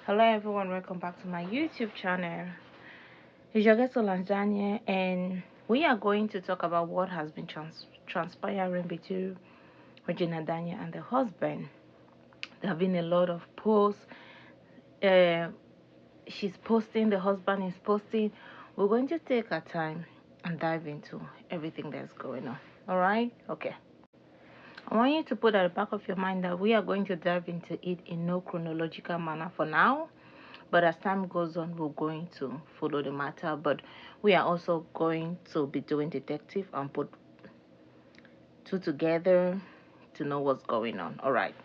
Hello everyone, welcome back to my YouTube channel. It's your guest Daniel, and we are going to talk about what has been transpiring between Regina Daniel and the husband. There have been a lot of posts. She's posting, the husband is posting. We're going to take our time and dive into everything that's going on. All right? Okay. I want you to put at the back of your mind that we are going to dive into it in no chronological manner for now. But as time goes on, we're going to follow the matter. But we are also going to be doing detective and put two together to know what's going on. All right.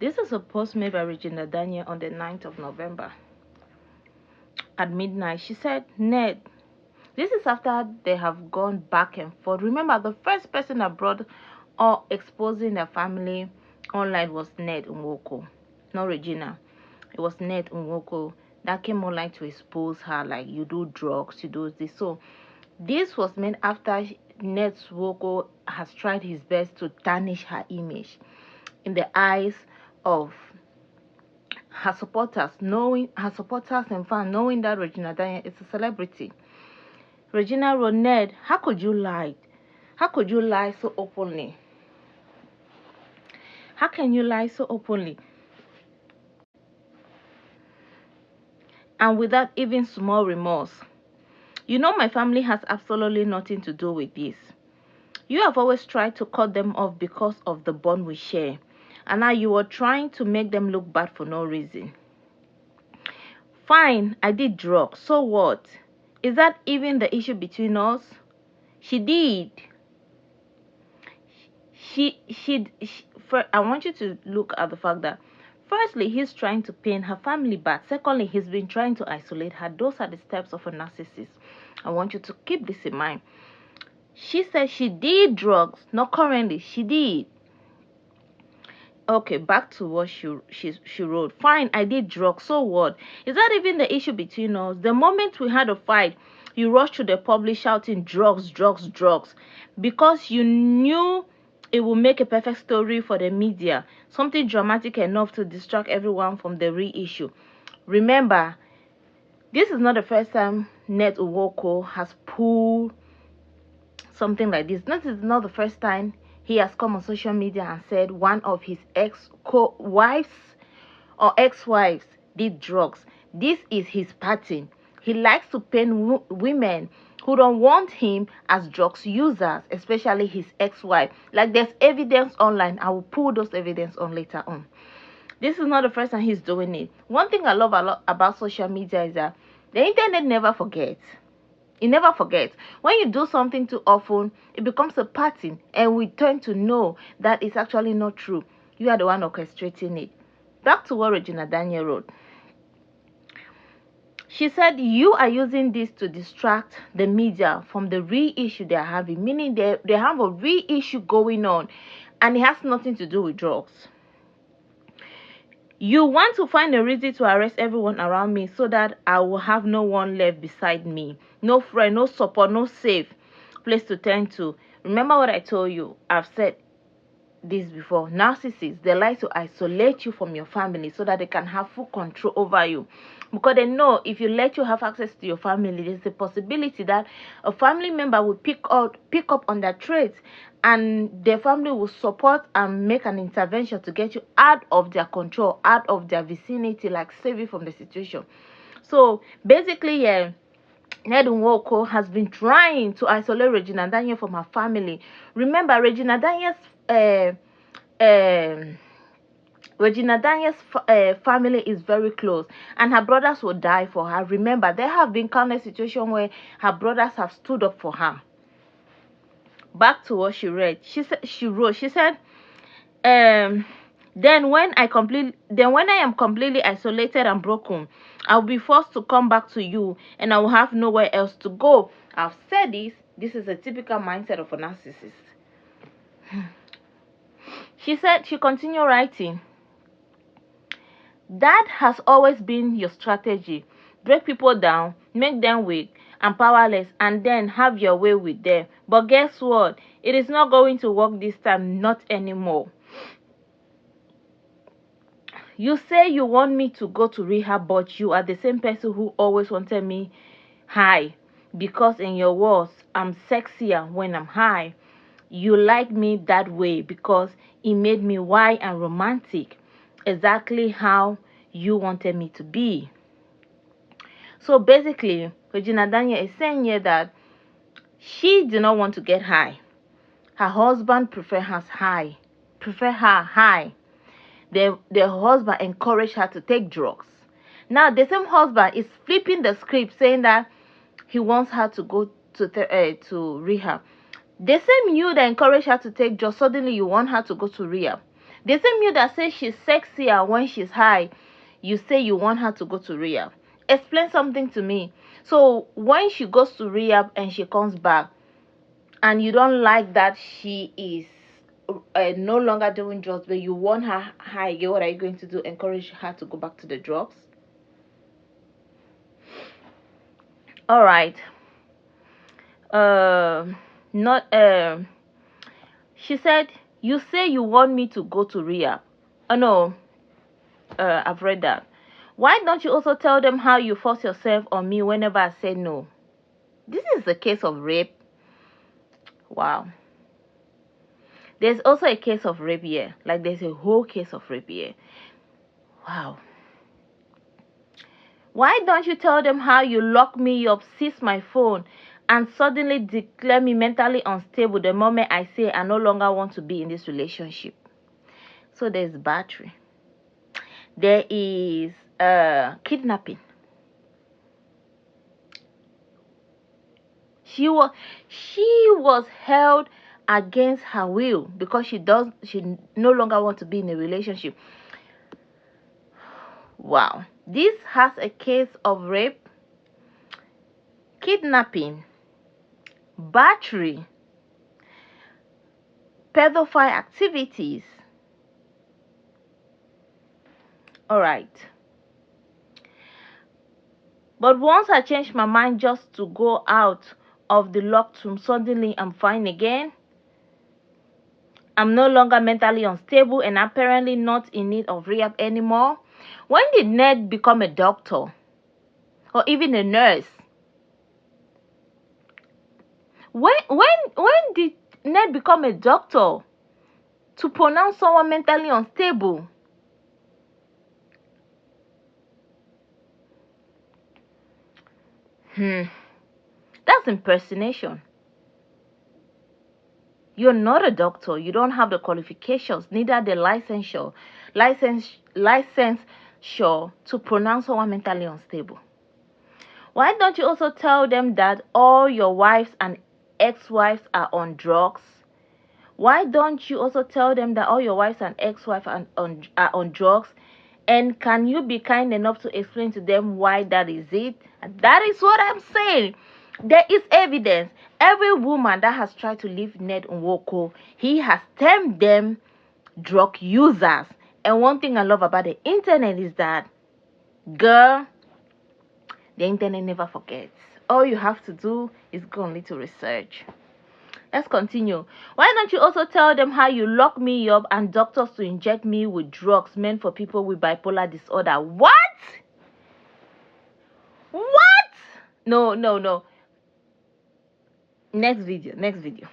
This is a post made by Regina Daniel on the 9th of November. At midnight, she said, Ned, this is after they have gone back and forth. Remember, the first person that brought or exposing their family online was Ned Nwoko, not Regina. It was Ned Nwoko that came online to expose her, like, you do drugs, you do this. So this was made after Ned Nwoko has tried his best to tarnish her image in the eyes of her supporters, and fans, knowing that Regina Daniel is a celebrity. Regina wrote, Ned, how could you lie? How could you lie so openly? How can you lie so openly? And without even small remorse. You know my family has absolutely nothing to do with this. You have always tried to cut them off because of the bond we share. And now you are trying to make them look bad for no reason. Fine, I did drugs. So what? Is that even the issue between us? She did. I want you to look at the fact that firstly, he's trying to paint her family bad. Secondly, he's been trying to isolate her. Those are the steps of a narcissist. I want you to keep this in mind. She said she did drugs. Not currently. She did. Okay, back to what she wrote. Fine, I did drugs. So what? Is that even the issue between us? The moment we had a fight, you rushed to the public shouting drugs, drugs, drugs, because you knew it would make a perfect story for the media, something dramatic enough to distract everyone from the real issue. Remember, this is not the first time Ned Nwoko has pulled something like this. This is not the first time he has come on social media and said one of his ex-wives or ex-wives did drugs. This is his pattern. He likes to paint women who don't want him as drugs users, especially his ex-wife. Like, there's evidence online. I will pull those evidence on later on. This is not the first time he's doing it. One thing I love a lot about social media is that the internet never forgets. It never forgets. When you do something too often, it becomes a pattern, and we tend to know that it's actually not true. You are the one orchestrating it. Back to what Regina Daniel wrote. She said, you are using this to distract the media from the real issue they are having, meaning they have a real issue going on, and it has nothing to do with drugs. You want to find a reason to arrest everyone around me so that I will have no one left beside me. No friend, no support, no safe place to turn to. Remember what I told you. I've said this before. Narcissists, they like to isolate you from your family so that they can have full control over you. Because they know if you let you have access to your family, there's a possibility that a family member will pick up on their traits, and their family will support and make an intervention to get you out of their control, out of their vicinity, like save you from the situation. So basically, Ned Nwoko has been trying to isolate Regina Daniel from her family. Remember, Regina Daniel's family is very close, and her brothers will die for her. Remember, there have been countless situations where her brothers have stood up for her. Back to what she read. She said, then when I am completely isolated and broken, I'll be forced to come back to you, and I will have nowhere else to go. I've said this. This is a typical mindset of a narcissist. She continued writing. That has always been your strategy. Break people down, make them weak and powerless, and then have your way with them. But guess what? It is not going to work this time, not anymore. You say you want me to go to rehab, but you are the same person who always wanted me high, because in your words, I'm sexier when I'm high. You like me that way because it made me wild and romantic, exactly how you wanted me to be. So basically, Regina Daniel is saying here that she did not want to get high. Her husband prefer her high. The husband encouraged her to take drugs. Now the same husband is flipping the script, saying that he wants her to go to rehab. The same you that encouraged her to take drugs, suddenly you want her to go to rehab. The same you that says she's sexier when she's high, you say you want her to go to rehab. Explain something to me. So when she goes to rehab and she comes back, and you don't like that she is no longer doing drugs, but you want her high, what are you going to do? Encourage her to go back to the drugs? All right. Not She said, you say you want me to go to rehab. Oh no, I've read that. Why don't you also tell them how you force yourself on me whenever I say no? This is a case of rape. Wow. There's also a case of rape here. Like there's a whole case of rape here. Wow. Why don't you tell them how you lock me up, seize my phone, and suddenly declare me mentally unstable the moment I say I no longer want to be in this relationship? So there's battery. There is kidnapping. She was held against her will because she no longer want to be in a relationship. Wow. This has a case of rape, kidnapping, battery, pedophile activities. All right. But once I changed my mind just to go out of the locked room, suddenly I'm fine again. I'm no longer mentally unstable and apparently not in need of rehab anymore. When did Ned become a doctor? Or even a nurse? When did Ned become a doctor to pronounce someone mentally unstable? That's impersonation. You're not a doctor. You don't have the qualifications, neither the licensure to pronounce someone mentally unstable. Why don't you also tell them that all your wives and ex-wives are on drugs? Why don't you also tell them that all your wives and ex-wives are on drugs? And can you be kind enough to explain to them why that is it? That is what I'm saying. There is evidence. Every woman that has tried to leave Ned Nwoko, he has termed them drug users. And one thing I love about the internet is that, girl, the internet never forgets. All you have to do is go on little research. Let's continue. Why don't you also tell them how you lock me up and doctors to inject me with drugs meant for people with bipolar disorder? What? What? No. Next video.